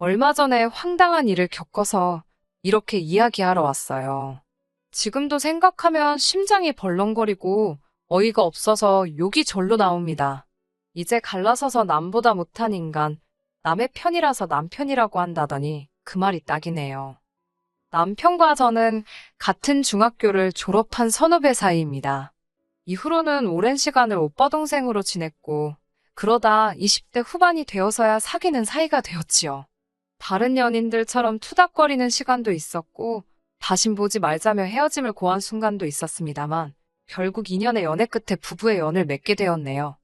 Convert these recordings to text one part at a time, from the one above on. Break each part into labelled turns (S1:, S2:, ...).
S1: 얼마 전에 황당한 일을 겪어서 이렇게 이야기하러 왔어요. 지금도 생각하면 심장이 벌렁거리고 어이가 없어서 욕이 절로 나옵니다. 이제 갈라서서 남보다 못한 인간, 남의 편이라서 남편이라고 한다더니 그 말이 딱이네요. 남편과 저는 같은 중학교를 졸업한 선후배 사이입니다. 이후로는 오랜 시간을 오빠 동생으로 지냈고, 그러다 20대 후반이 되어서야 사귀는 사이가 되었지요. 다른 연인들처럼 투닥거리는 시간도 있었고, 다신 보지 말자며 헤어짐을 고한 순간도 있었습니다만, 결국 2년의 연애 끝에 부부의 연을 맺게 되었네요.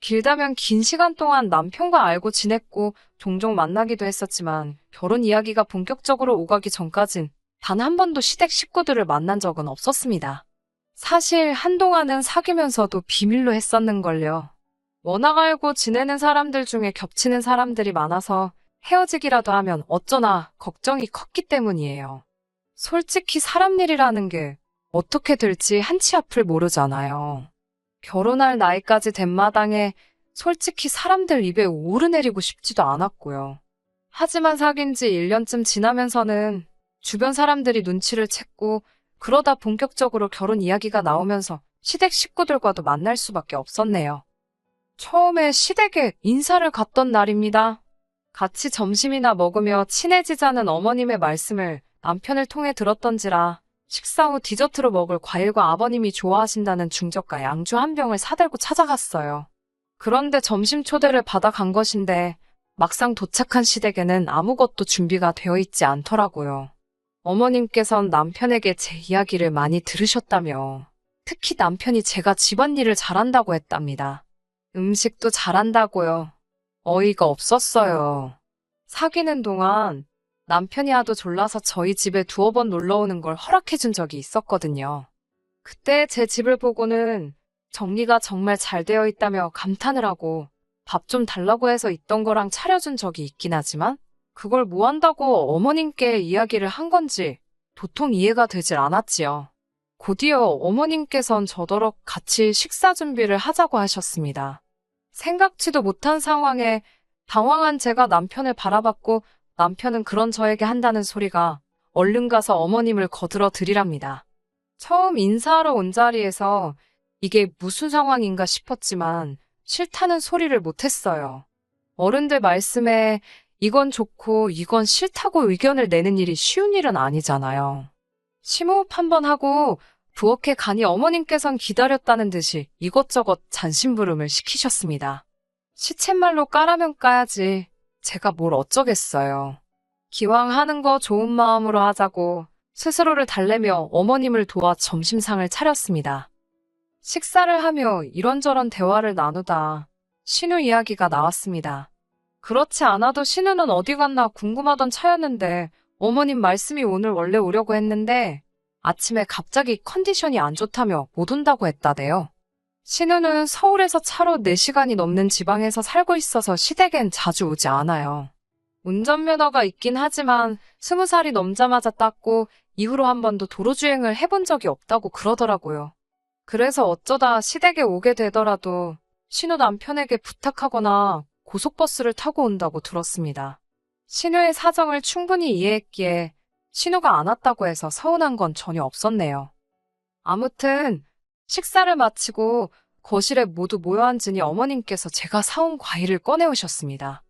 S1: 길다면 긴 시간 동안 남편과 알고 지냈고 종종 만나기도 했었지만 결혼 이야기가 본격적으로 오가기 전까진 단 한 번도 시댁 식구들을 만난 적은 없었습니다. 사실 한동안은 사귀면서도 비밀로 했었는걸요. 워낙 알고 지내는 사람들 중에 겹치는 사람들이 많아서 헤어지기라도 하면 어쩌나 걱정이 컸기 때문이에요. 솔직히 사람 일이라는 게 어떻게 될지 한치 앞을 모르잖아요. 결혼할 나이까지 된 마당에 솔직히 사람들 입에 오르내리고 싶지도 않았고요. 하지만 사귄 지 1년쯤 지나면서는 주변 사람들이 눈치를 챘고 그러다 본격적으로 결혼 이야기가 나오면서 시댁 식구들과도 만날 수밖에 없었네요. 처음에 시댁에 인사를 갔던 날입니다. 같이 점심이나 먹으며 친해지자는 어머님의 말씀을 남편을 통해 들었던지라 식사 후 디저트로 먹을 과일과 아버님이 좋아하신다는 중저가 양주 한 병을 사들고 찾아갔어요. 그런데 점심 초대를 받아 간 것인데 막상 도착한 시댁에는 아무것도 준비가 되어 있지 않더라고요. 어머님께선 남편에게 제 이야기를 많이 들으셨다며 특히 남편이 제가 집안일을 잘한다고 했답니다. 음식도 잘한다고요. 어이가 없었어요. 사귀는 동안 남편이 하도 졸라서 저희 집에 두어 번 놀러 오는 걸 허락해준 적이 있었거든요. 그때 제 집을 보고는 정리가 정말 잘 되어 있다며 감탄을 하고 밥 좀 달라고 해서 있던 거랑 차려준 적이 있긴 하지만 그걸 뭐 한다고 어머님께 이야기를 한 건지 도통 이해가 되질 않았지요. 곧이어 어머님께선 저더러 같이 식사 준비를 하자고 하셨습니다. 생각지도 못한 상황에 당황한 제가 남편을 바라봤고 남편은 그런 저에게 한다는 소리가 얼른 가서 어머님을 거들어 드리랍니다. 처음 인사하러 온 자리에서 이게 무슨 상황인가 싶었지만 싫다는 소리를 못했어요. 어른들 말씀에 이건 좋고 이건 싫다고 의견을 내는 일이 쉬운 일은 아니잖아요. 심호흡 한번 하고 부엌에 가니 어머님께선 기다렸다는 듯이 이것저것 잔심부름을 시키셨습니다. 시쳇말로 까라면 까야지. 제가 뭘 어쩌겠어요. 기왕 하는 거 좋은 마음으로 하자고 스스로를 달래며 어머님을 도와 점심상을 차렸습니다. 식사를 하며 이런저런 대화를 나누다 신우 이야기가 나왔습니다. 그렇지 않아도 신우는 어디 갔나 궁금하던 차였는데 어머님 말씀이 오늘 원래 오려고 했는데 아침에 갑자기 컨디션이 안 좋다며 못 온다고 했다대요. 신우는 서울에서 차로 4시간이 넘는 지방에서 살고 있어서 시댁엔 자주 오지 않아요. 운전면허가 있긴 하지만 20살이 넘자마자 땄고 이후로 한 번도 도로주행을 해본 적이 없다고 그러더라고요. 그래서 어쩌다 시댁에 오게 되더라도 신우 남편에게 부탁하거나 고속버스를 타고 온다고 들었습니다. 신우의 사정을 충분히 이해했기에 신우가 안 왔다고 해서 서운한 건 전혀 없었네요. 아무튼 식사를 마치고 거실에 모두 모여 앉으니 어머님께서 제가 사온 과일을 꺼내오셨습니다.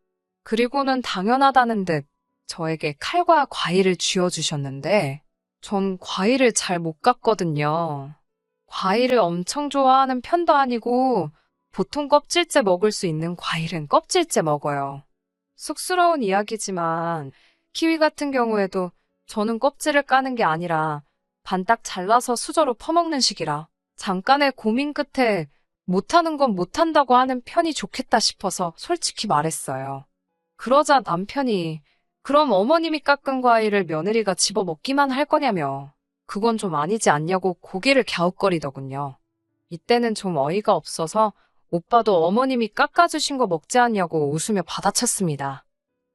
S1: 그리고는 당연하다는 듯 저에게 칼과 과일을 쥐어주셨는데 전 과일을 잘 못 갖거든요. 과일을 엄청 좋아하는 편도 아니고 보통 껍질째 먹을 수 있는 과일은 껍질째 먹어요. 쑥스러운 이야기지만 키위 같은 경우에도 저는 껍질을 까는 게 아니라 반딱 잘라서 수저로 퍼먹는 식이라 잠깐의 고민 끝에 못하는 건 못한다고 하는 편이 좋겠다 싶어서 솔직히 말했어요. 그러자 남편이 그럼 어머님이 깎은 과일을 며느리가 집어 먹기만 할 거냐며 그건 좀 아니지 않냐고 고개를 갸웃거리더군요. 이때는 좀 어이가 없어서 오빠도 어머님이 깎아주신 거 먹지 않냐고 웃으며 받아쳤습니다.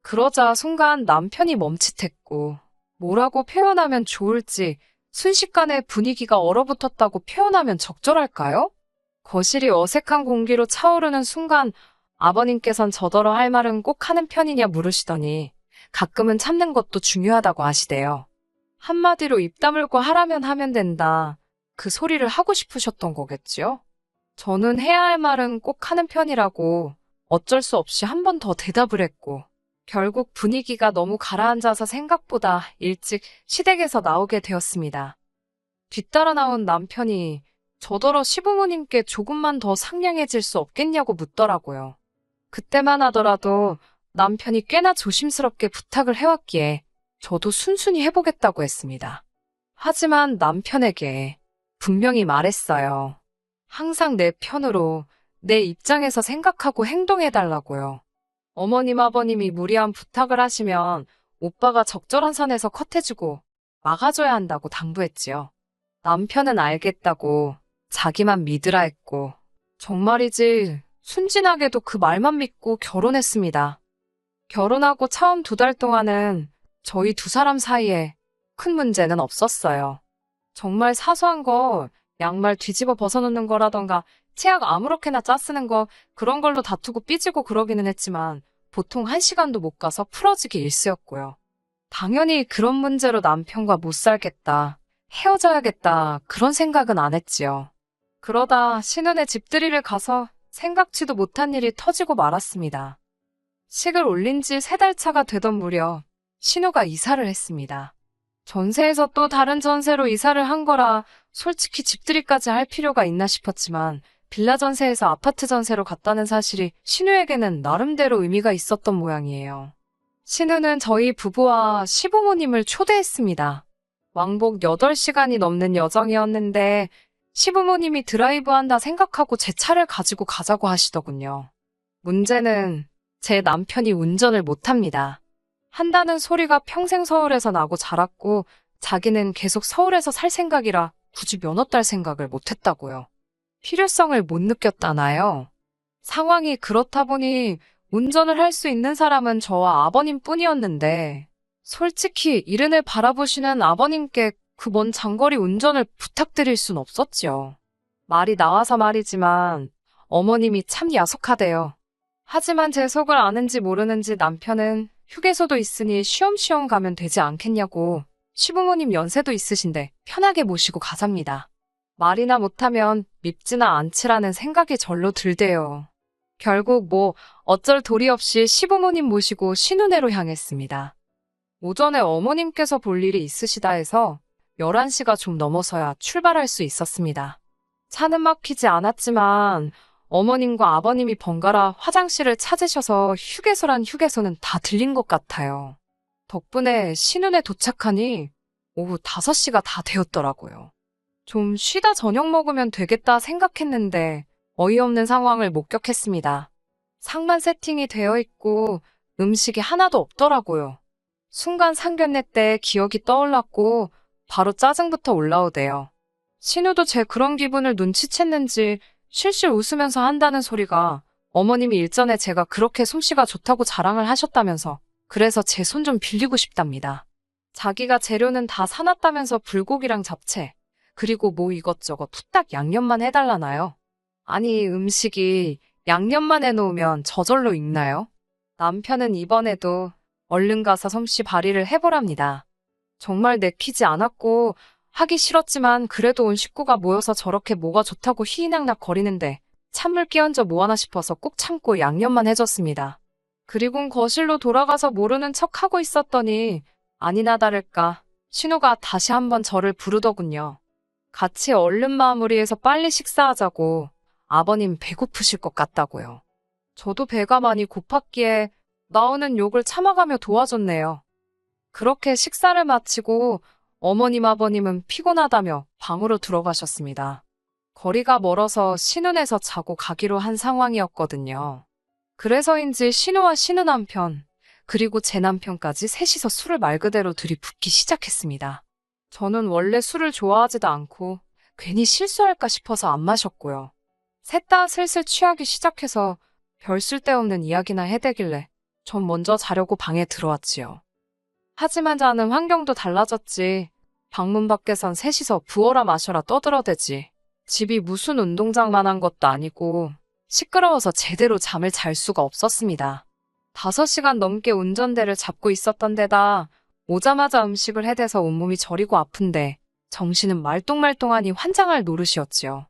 S1: 그러자 순간 남편이 멈칫했고 뭐라고 표현하면 좋을지 순식간에 분위기가 얼어붙었다고 표현하면 적절할까요? 거실이 어색한 공기로 차오르는 순간 아버님께선 저더러 할 말은 꼭 하는 편이냐 물으시더니 가끔은 참는 것도 중요하다고 하시대요. 한마디로 입 다물고 하라면 하면 된다. 그 소리를 하고 싶으셨던 거겠지요? 저는 해야 할 말은 꼭 하는 편이라고 어쩔 수 없이 한 번 더 대답을 했고, 결국 분위기가 너무 가라앉아서 생각보다 일찍 시댁에서 나오게 되었습니다. 뒤따라 나온 남편이 저더러 시부모님께 조금만 더 상냥해질 수 없겠냐고 묻더라고요. 그때만 하더라도 남편이 꽤나 조심스럽게 부탁을 해왔기에 저도 순순히 해보겠다고 했습니다. 하지만 남편에게 분명히 말했어요. 항상 내 편으로, 내 입장에서 생각하고 행동해달라고요. 어머님, 아버님이 무리한 부탁을 하시면 오빠가 적절한 선에서 컷해주고 막아줘야 한다고 당부했지요. 남편은 알겠다고 자기만 믿으라 했고, 정말이지 순진하게도 그 말만 믿고 결혼했습니다. 결혼하고 처음 2달 동안은 저희 2사람 사이에 큰 문제는 없었어요. 정말 사소한 거, 양말 뒤집어 벗어놓는 거라던가 치약 아무렇게나 짜 쓰는 거, 그런 걸로 다투고 삐지고 그러기는 했지만 보통 1시간도 못 가서 풀어지기 일쑤였고요. 당연히 그런 문제로 남편과 못 살겠다, 헤어져야겠다, 그런 생각은 안 했지요. 그러다 신혼의 집들이를 가서 생각지도 못한 일이 터지고 말았습니다. 식을 올린 지 3달 차가 되던 무렵 신우가 이사를 했습니다. 전세에서 또 다른 전세로 이사를 한 거라 솔직히 집들이까지 할 필요가 있나 싶었지만, 빌라 전세에서 아파트 전세로 갔다는 사실이 신우에게는 나름대로 의미가 있었던 모양이에요. 신우는 저희 부부와 시부모님을 초대했습니다. 왕복 8시간이 넘는 여정이었는데 시부모님이 드라이브 한다 생각하고 제 차를 가지고 가자고 하시더군요. 문제는 제 남편이 운전을 못합니다. 한다는 소리가 평생 서울에서 나고 자랐고 자기는 계속 서울에서 살 생각이라 굳이 면허 딸 생각을 못했다고요. 필요성을 못 느꼈다나요? 상황이 그렇다 보니 운전을 할 수 있는 사람은 저와 아버님 뿐이었는데, 솔직히 이른을 바라보시는 아버님께 그 먼 장거리 운전을 부탁드릴 순 없었지요. 말이 나와서 말이지만 어머님이 참 야속하대요. 하지만 제 속을 아는지 모르는지 남편은 휴게소도 있으니 쉬엄쉬엄 가면 되지 않겠냐고, 시부모님 연세도 있으신데 편하게 모시고 가zap니다. 말이나 못하면 밉지나 않지라는 생각이 절로 들대요. 결국 어쩔 도리 없이 시부모님 모시고 신혼회로 향했습니다. 오전에 어머님께서 볼 일이 있으시다 해서 11시가 좀 넘어서야 출발할 수 있었습니다. 차는 막히지 않았지만 어머님과 아버님이 번갈아 화장실을 찾으셔서 휴게소란 휴게소는 다 들린 것 같아요. 덕분에 신혼에 도착하니 오후 5시가 다 되었더라고요. 좀 쉬다 저녁 먹으면 되겠다 생각했는데 어이없는 상황을 목격했습니다. 상만 세팅이 되어 있고 음식이 하나도 없더라고요. 순간 상견례 때 기억이 떠올랐고 바로 짜증부터 올라오대요. 신우도 제 그런 기분을 눈치챘는지 실실 웃으면서 한다는 소리가, 어머님이 일전에 제가 그렇게 솜씨가 좋다고 자랑을 하셨다면서 그래서 제 손 좀 빌리고 싶답니다. 자기가 재료는 다 사놨다면서 불고기랑 잡채, 그리고 이것저것 후딱 양념만 해달라나요? 아니, 음식이 양념만 해놓으면 저절로 익나요? 남편은 이번에도 얼른 가서 솜씨 발휘를 해보랍니다. 정말 내키지 않았고 하기 싫었지만 그래도 온 식구가 모여서 저렇게 뭐가 좋다고 희희낙낙 거리는데 찬물 끼얹어 뭐하나 싶어서 꾹 참고 양념만 해줬습니다. 그리곤 거실로 돌아가서 모르는 척하고 있었더니 아니나 다를까 신우가 다시 한번 저를 부르더군요. 같이 얼른 마무리해서 빨리 식사하자고, 아버님 배고프실 것 같다고요. 저도 배가 많이 고팠기에 나오는 욕을 참아가며 도와줬네요. 그렇게 식사를 마치고 어머님 아버님은 피곤하다며 방으로 들어가셨습니다. 거리가 멀어서 신혼에서 자고 가기로 한 상황이었거든요. 그래서인지 신우와 신우 남편, 그리고 제 남편까지 셋이서 술을 말 그대로 들이붓기 시작했습니다. 저는 원래 술을 좋아하지도 않고 괜히 실수할까 싶어서 안 마셨고요. 셋 다 슬슬 취하기 시작해서 별 쓸데없는 이야기나 해대길래 전 먼저 자려고 방에 들어왔지요. 하지만 자는 환경도 달라졌지. 방문 밖에선 셋이서 부어라 마셔라 떠들어대지. 집이 무슨 운동장만한 것도 아니고 시끄러워서 제대로 잠을 잘 수가 없었습니다. 5시간 넘게 운전대를 잡고 있었던 데다 오자마자 음식을 해대서 온몸이 저리고 아픈데 정신은 말똥말똥하니 환장할 노릇이었지요.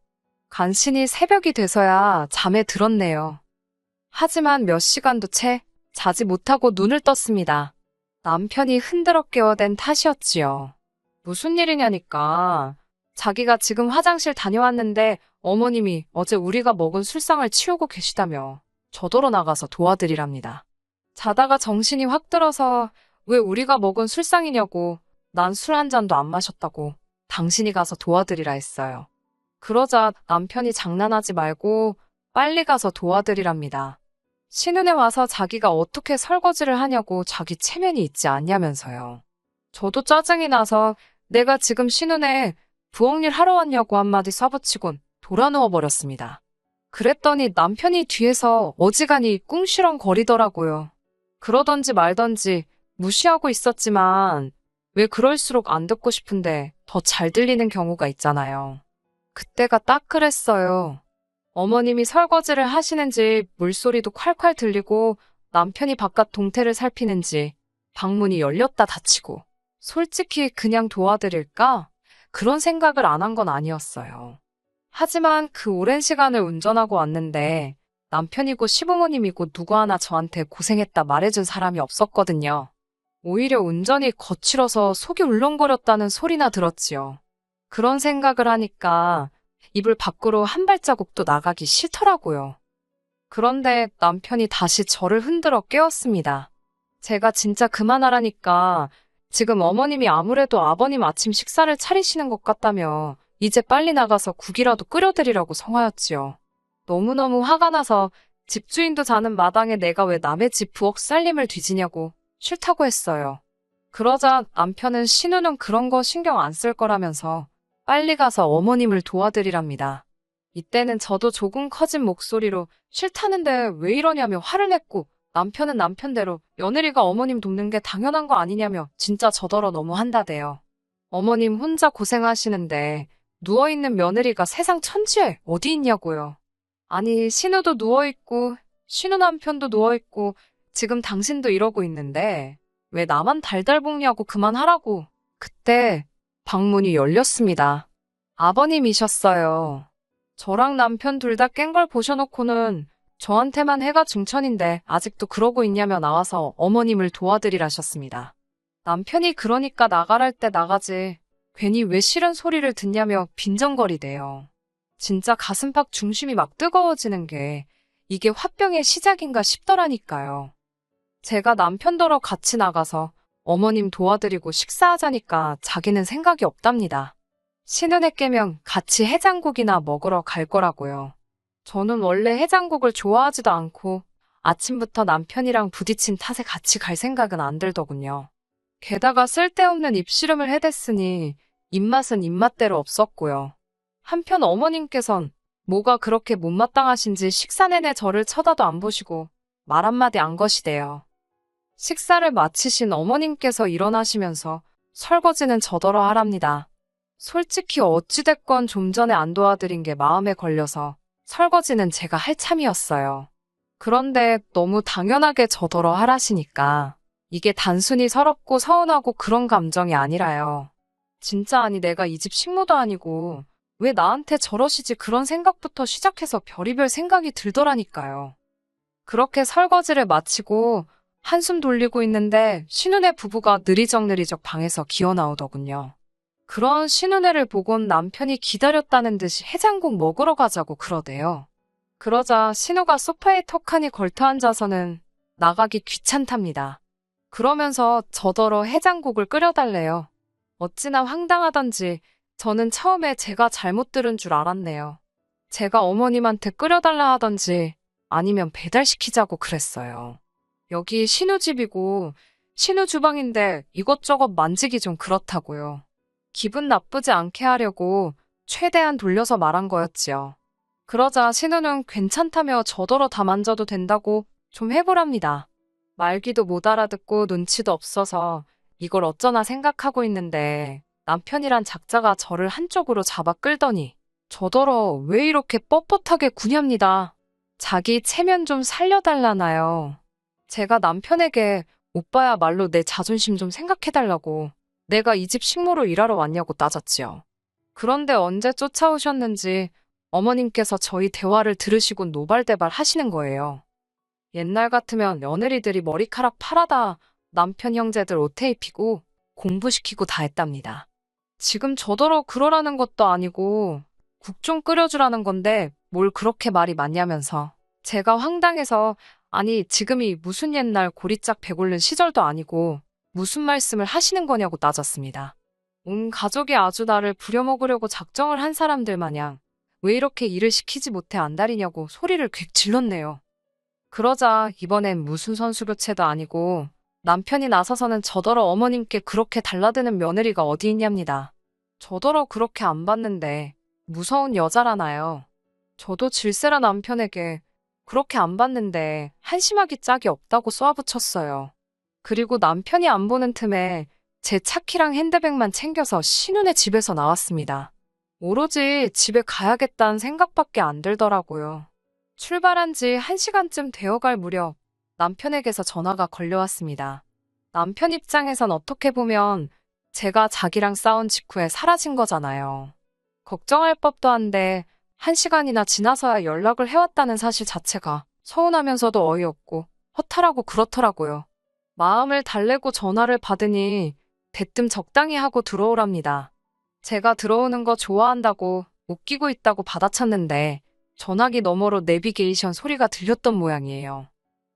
S1: 간신히 새벽이 돼서야 잠에 들었네요. 하지만 몇 시간도 채 자지 못하고 눈을 떴습니다. 남편이 흔들어 깨워댄 탓이었지요. 무슨 일이냐니까. 자기가 지금 화장실 다녀왔는데 어머님이 어제 우리가 먹은 술상을 치우고 계시다며 저더러 나가서 도와드리랍니다. 자다가 정신이 확 들어서 왜 우리가 먹은 술상이냐고, 난 술 한 잔도 안 마셨다고 당신이 가서 도와드리라 했어요. 그러자 남편이 장난하지 말고 빨리 가서 도와드리랍니다. 신혼에 와서 자기가 어떻게 설거지를 하냐고 자기 체면이 있지 않냐면서요. 저도 짜증이 나서 내가 지금 신혼에 부엌일 하러 왔냐고 한마디 쏴붙이곤 돌아 누워버렸습니다. 그랬더니 남편이 뒤에서 어지간히 꿍시렁거리더라고요. 그러던지 말던지 무시하고 있었지만 왜 그럴수록 안 듣고 싶은데 더 잘 들리는 경우가 있잖아요. 그때가 딱 그랬어요. 어머님이 설거지를 하시는지 물소리도 콸콸 들리고 남편이 바깥 동태를 살피는지 방문이 열렸다 닫히고 솔직히 그냥 도와드릴까? 그런 생각을 안 한 건 아니었어요. 하지만 그 오랜 시간을 운전하고 왔는데 남편이고 시부모님이고 누구 하나 저한테 고생했다 말해준 사람이 없었거든요. 오히려 운전이 거칠어서 속이 울렁거렸다는 소리나 들었지요. 그런 생각을 하니까 이불 밖으로 한 발자국도 나가기 싫더라고요. 그런데 남편이 다시 저를 흔들어 깨웠습니다. 제가 진짜 그만하라니까 지금 어머님이 아무래도 아버님 아침 식사를 차리시는 것 같다며 이제 빨리 나가서 국이라도 끓여드리라고 성화였지요. 너무너무 화가 나서 집주인도 자는 마당에 내가 왜 남의 집 부엌 살림을 뒤지냐고 싫다고 했어요. 그러자 남편은 신우는 그런 거 신경 안 쓸 거라면서 빨리 가서 어머님을 도와드리랍니다. 이때는 저도 조금 커진 목소리로 싫다는데 왜 이러냐며 화를 냈고 남편은 남편대로 며느리가 어머님 돕는 게 당연한 거 아니냐며 진짜 저더러 너무 한다대요. 어머님 혼자 고생하시는데 누워있는 며느리가 세상 천지에 어디 있냐고요. 아니 신우도 누워있고 신우 남편도 누워있고 지금 당신도 이러고 있는데 왜 나만 달달 볶냐고 그만하라고. 그때 방문이 열렸습니다. 아버님이셨어요. 저랑 남편 둘 다 깬 걸 보셔놓고는 저한테만 해가 중천인데 아직도 그러고 있냐며 나와서 어머님을 도와드리라셨습니다. 남편이 그러니까 나가랄 때 나가지 괜히 왜 싫은 소리를 듣냐며 빈정거리대요. 진짜 가슴팍 중심이 막 뜨거워지는 게 이게 화병의 시작인가 싶더라니까요. 제가 남편더러 같이 나가서 어머님 도와드리고 식사하자니까 자기는 생각이 없답니다. 신혼에 깨면 같이 해장국이나 먹으러 갈 거라고요. 저는 원래 해장국을 좋아하지도 않고 아침부터 남편이랑 부딪힌 탓에 같이 갈 생각은 안 들더군요. 게다가 쓸데없는 입씨름을 해댔으니 입맛은 입맛대로 없었고요. 한편 어머님께선 뭐가 그렇게 못마땅하신지 식사 내내 저를 쳐다도 안 보시고 말 한마디 안 거시대요. 식사를 마치신 어머님께서 일어나시면서 설거지는 저더러 하랍니다. 솔직히 어찌됐건 좀 전에 안 도와드린 게 마음에 걸려서 설거지는 제가 할 참이었어요. 그런데 너무 당연하게 저더러 하라시니까 이게 단순히 서럽고 서운하고 그런 감정이 아니라요. 진짜 아니 내가 이 집 식모도 아니고 왜 나한테 저러시지 그런 생각부터 시작해서 별의별 생각이 들더라니까요. 그렇게 설거지를 마치고 한숨 돌리고 있는데 신우네 부부가 느리적느리적 방에서 기어나오더군요. 그런 신우네를 보곤 남편이 기다렸다는 듯이 해장국 먹으러 가자고 그러대요. 그러자 신우가 소파에 턱하니 걸터앉아서는 나가기 귀찮답니다. 그러면서 저더러 해장국을 끓여달래요. 어찌나 황당하던지 저는 처음에 제가 잘못 들은 줄 알았네요. 제가 어머님한테 끓여달라 하던지 아니면 배달시키자고 그랬어요. 여기 신우집이고 신우 주방인데 이것저것 만지기 좀 그렇다고요. 기분 나쁘지 않게 하려고 최대한 돌려서 말한 거였지요. 그러자 신우는 괜찮다며 저더러 다 만져도 된다고 좀 해보랍니다. 말귀도 못 알아듣고 눈치도 없어서 이걸 어쩌나 생각하고 있는데 남편이란 작자가 저를 한쪽으로 잡아 끌더니 저더러 왜 이렇게 뻣뻣하게 구냐입니다. 자기 체면 좀 살려달라나요. 제가 남편에게 오빠야말로 내 자존심 좀 생각해달라고 내가 이 집 식모로 일하러 왔냐고 따졌지요. 그런데 언제 쫓아오셨는지 어머님께서 저희 대화를 들으시고 노발대발 하시는 거예요. 옛날 같으면 며느리들이 머리카락 팔아다 남편 형제들 옷에 입히고 공부시키고 다 했답니다. 지금 저더러 그러라는 것도 아니고 국 좀 끓여주라는 건데 뭘 그렇게 말이 많냐면서 제가 황당해서 아니 지금이 무슨 옛날 고리짝 배골른 시절도 아니고 무슨 말씀을 하시는 거냐고 따졌습니다. 온 가족이 아주 나를 부려먹으려고 작정을 한 사람들 마냥 왜 이렇게 일을 시키지 못해 안달이냐고 소리를 퀭 질렀네요. 그러자 이번엔 무슨 선수 교체도 아니고 남편이 나서서는 저더러 어머님께 그렇게 달라드는 며느리가 어디 있냐입니다. 저더러 그렇게 안 봤는데 무서운 여자라나요. 저도 질세라 남편에게 그렇게 안 봤는데 한심하기 짝이 없다고 쏘아붙였어요. 그리고 남편이 안 보는 틈에 제 차키랑 핸드백만 챙겨서 신혼의 집에서 나왔습니다. 오로지 집에 가야겠다는 생각밖에 안 들더라고요. 출발한 지 1시간쯤 되어갈 무렵 남편에게서 전화가 걸려왔습니다. 남편 입장에선 어떻게 보면 제가 자기랑 싸운 직후에 사라진 거잖아요. 걱정할 법도 한데 1시간이나 지나서야 연락을 해왔다는 사실 자체가 서운하면서도 어이없고 허탈하고 그렇더라고요. 마음을 달래고 전화를 받으니 대뜸 적당히 하고 들어오랍니다. 제가 들어오는 거 좋아한다고 웃기고 있다고 받아쳤는데 전화기 너머로 내비게이션 소리가 들렸던 모양이에요.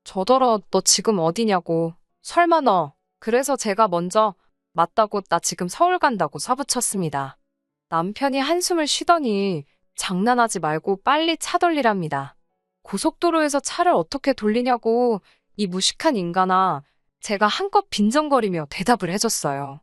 S1: 저더러 너 지금 어디냐고. 설마 너. 그래서 제가 먼저 맞다고 나 지금 서울 간다고 쏴붙였습니다. 남편이 한숨을 쉬더니 장난하지 말고 빨리 차 돌리랍니다. 고속도로에서 차를 어떻게 돌리냐고 이 무식한 인간아. 제가 한껏 빈정거리며 대답을 해줬어요.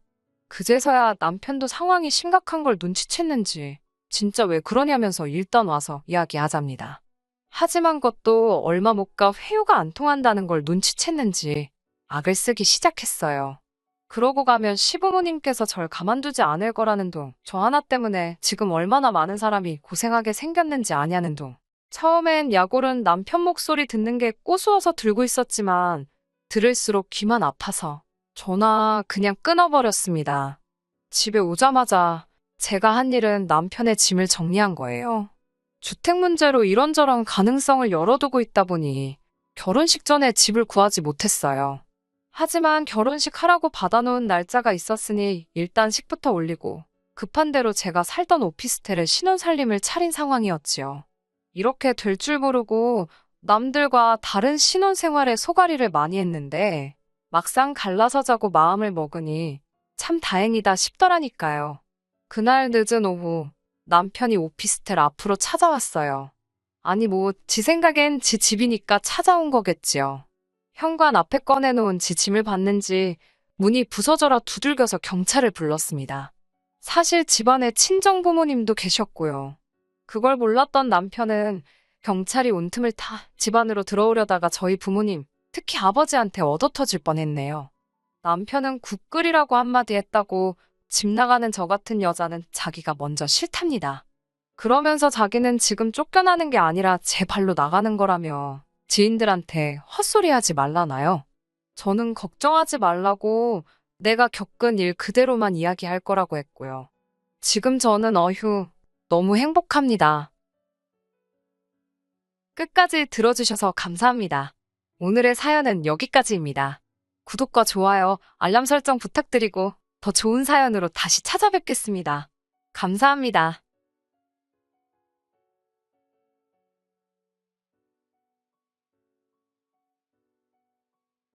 S1: 그제서야 남편도 상황이 심각한 걸 눈치챘는지 진짜 왜 그러냐면서 일단 와서 이야기하잡니다. 하지만 것도 얼마 못 가 회유가 안 통한다는 걸 눈치챘는지 악을 쓰기 시작했어요. 그러고 가면 시부모님께서 절 가만두지 않을 거라는 둥, 저 하나 때문에 지금 얼마나 많은 사람이 고생하게 생겼는지 아냐는 둥. 처음엔 약올은 남편 목소리 듣는 게 꼬수어서 들고 있었지만 들을수록 귀만 아파서 전화 그냥 끊어버렸습니다. 집에 오자마자 제가 한 일은 남편의 짐을 정리한 거예요. 주택 문제로 이런저런 가능성을 열어두고 있다 보니 결혼식 전에 집을 구하지 못했어요. 하지만 결혼식 하라고 받아놓은 날짜가 있었으니 일단 식부터 올리고 급한 대로 제가 살던 오피스텔에 신혼살림을 차린 상황이었지요. 이렇게 될 줄 모르고 남들과 다른 신혼생활에 소가리를 많이 했는데 막상 갈라서 자고 마음을 먹으니 참 다행이다 싶더라니까요. 그날 늦은 오후 남편이 오피스텔 앞으로 찾아왔어요. 아니 지 생각엔 지 집이니까 찾아온 거겠지요. 현관 앞에 꺼내놓은 지 짐을 봤는지 문이 부서져라 두들겨서 경찰을 불렀습니다. 사실 집안에 친정 부모님도 계셨고요. 그걸 몰랐던 남편은 경찰이 온 틈을 타 집안으로 들어오려다가 저희 부모님, 특히 아버지한테 얻어터질 뻔했네요. 남편은 국 끓이라고 한마디 했다고 집 나가는 저 같은 여자는 자기가 먼저 싫답니다. 그러면서 자기는 지금 쫓겨나는 게 아니라 제 발로 나가는 거라며 지인들한테 헛소리하지 말라나요. 저는 걱정하지 말라고 내가 겪은 일 그대로만 이야기할 거라고 했고요. 지금 저는 너무 행복합니다. 끝까지 들어주셔서 감사합니다. 오늘의 사연은 여기까지입니다. 구독과 좋아요, 알람 설정 부탁드리고 더 좋은 사연으로 다시 찾아뵙겠습니다. 감사합니다.